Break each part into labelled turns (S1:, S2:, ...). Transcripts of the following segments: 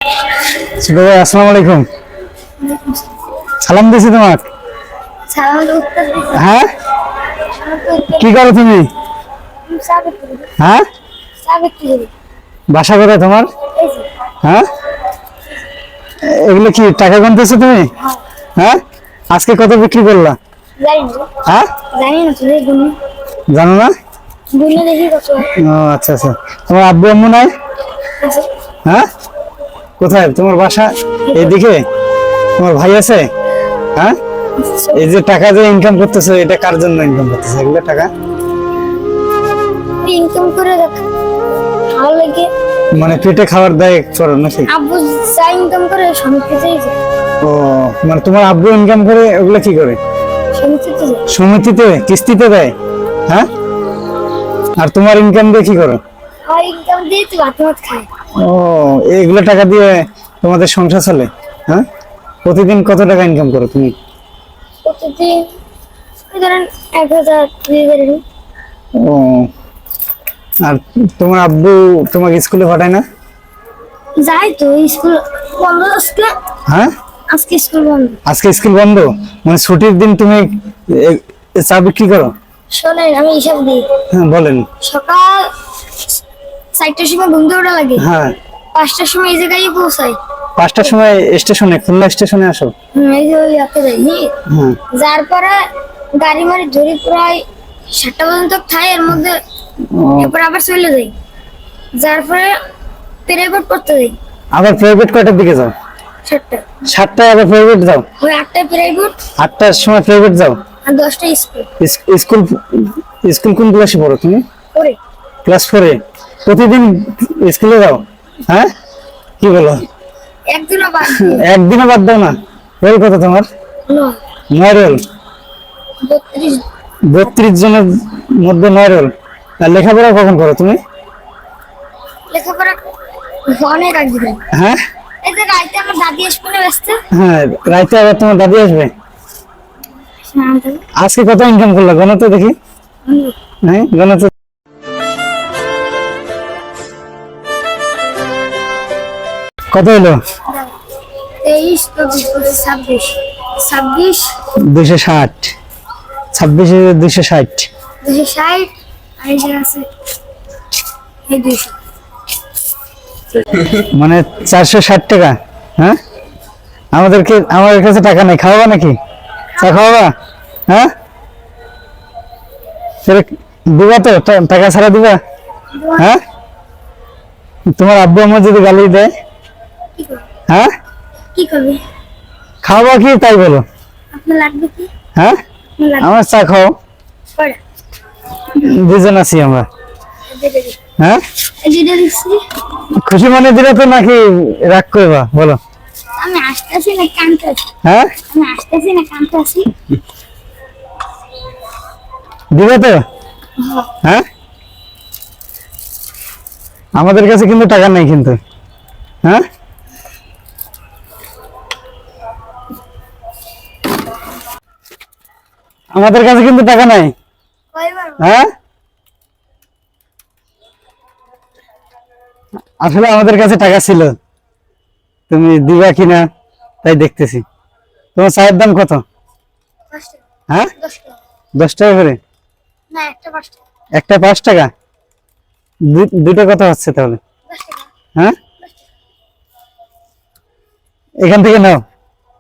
S1: ছোট ভাই আসসালামু আলাইকুম। সালাম দিছি তোমাক। হ্যাঁ, কি করো তুমি? হ্যাঁ, বাসা কোথায় তোমার? হ্যাঁ, এগুলো কি টাকা গুনতেছো তুমি? হ্যাঁ, আজকে কত বিক্রি করলা? হ্যাঁ, জানো না? ও আচ্ছা আচ্ছা, তোমার আব্বু আম্মু নাই? হ্যাঁ, কোথায় তোমার বাসা? এইদিকে? তোমার ভাই আছে? হ্যাঁ, এই যে টাকা যে ইনকাম করতেছো, এটা কার জন্য ইনকাম করতেছো এগুলো টাকা?
S2: ইনকাম করে ভালো লাগে,
S1: মানে পেটে খাবার দায় করো নাকি?
S2: আব্বু যা ইনকাম করে সমিতিতে যায়।
S1: ও, মানে তোমার আব্বু ইনকাম করে ওগুলো কি করে?
S2: সমিতিতে যায়,
S1: সমিতিতে কিস্তিতে দেয়? হ্যাঁ, আর তোমার ইনকাম দিয়ে কি করো?
S2: আর ইনকাম দিয়ে তো ভাত ভাত খায়।
S1: ও, এইগুলো টাকা দিয়ে তোমাদের সংসার চলে? হ্যাঁ, প্রতিদিন কত টাকা ইনকাম করো তুমি?
S2: প্রতিদিন ধরেন 1000 2000।
S1: ও, আর তোমার আব্বু তোমাকে স্কুলে পাঠায় না?
S2: যাই তো, স্কুল বন্ধ আজকে।
S1: হ্যাঁ,
S2: আজকে স্কুল বন্ধ।
S1: আজকে স্কুল বন্ধ, মানে ছুটির দিন তুমি চা বিক্রি করো?
S2: শোনেন, আমি হিসাব দিই।
S1: হ্যাঁ বলেন।
S2: সকাল 4টার সময় ঘুম থেকে ওঠা লাগে,
S1: হ্যাঁ,
S2: 5টার সময় এই জায়গায় পৌঁছাই।
S1: 5টার সময় স্টেশনে, খুলনা স্টেশনে আসো?
S2: এই যে ওই রাতে যাই।
S1: হ্যাঁ,
S2: যার পরে গাড়ি মারি ধরি প্রায় 7টা পর্যন্ত খাই, এর মধ্যে এরপর আবার চলে যাই। যার পরে প্রাইভেট পড়তে যাই।
S1: আবার প্রাইভেট কয়টার দিকে যাও?
S2: 7টা।
S1: 7টায় আবার প্রাইভেট যাও?
S2: ওই 8টায় প্রাইভেট,
S1: 8টার সময় প্রাইভেট যাও?
S2: আর 10টায় স্কুল।
S1: স্কুল, স্কুল কোন ক্লাসে পড়ো তুমি?
S2: করে
S1: ক্লাস 4-এ? প্রতিদিন স্কুলে যাও? হ্যাঁ, কি বলো?
S2: একদিনও বাদ দিই না।
S1: একদিনও বাদ দাও না? রোল কত তোমার? 9 রোল?
S2: 32।
S1: 32 জনের মধ্যে 9 রোল। আর লেখাপড়া কখন করো তুমি?
S2: লেখাপড়া অনেক আগে দিই।
S1: হ্যাঁ,
S2: এই যে রাইতে আমার দাদি স্কুলে ব্যস্ত।
S1: হ্যাঁ, রাইতে আবার তোমার দাদি আসবে? আজকে কত ইনকাম করলো গণো তো দেখি। হ্যাঁ, গণো তো। কত হলো?
S2: 23 25 26 26
S1: 260। 26 260।
S2: 260। আর এই যে আছে এই 200।
S1: মানে 460 টাকা। হ্যাঁ, আমাদের কাছে টাকা নেই, খাওয়াবা নাকি? চা খাওয়াবা? হ্যাঁ, দিবা তো? টাকা ছাড়া দিবা? হ্যাঁ, তোমার আব্বু আম্মু যদি গালি দেয়?
S2: কি করবে?
S1: হ্যাঁ,
S2: কি করবে?
S1: খাওয়াবা কি তাই বলো?
S2: আপনার লাগবে কি?
S1: হ্যাঁ,
S2: আপনার লাগবে
S1: আমার চা খাও,
S2: পড়া।
S1: দুজন আছি আমরা। হ্যাঁ,
S2: দিদি দিচ্ছি।
S1: খুশি মনে দিলে তো নাকি রাগ করবা বলো?
S2: আমি আসতেছি না কানতে আছি।
S1: হ্যাঁ,
S2: আমি আসতেছি না কানতে আছি।
S1: দিবে তো? হ্যাঁ, আমাদের কাছে কিন্তু টাকা নেই কিন্তু। হ্যাঁ, আমাদের কাছে কিন্তু টাকা নাই।
S2: কয়বার?
S1: হ্যাঁ, আসলে আমাদের কাছে টাকা ছিল, তুমি দিবা কিনা তাই দেখতেছি। তোমার চায়ের দাম কত?
S2: 5 টাকা।
S1: হ্যাঁ,
S2: 10 টাকা।
S1: 10 টাকা করে?
S2: না, একটা 5 টাকা।
S1: একটা 5 টাকা? দুটো কত হচ্ছে তাহলে?
S2: 10 টাকা।
S1: হ্যাঁ, এখান থেকে নাও,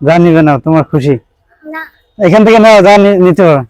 S1: যা নিবে নাও, তোমার খুশি।
S2: না,
S1: এখান থেকে নাও, যা নিতে পারো।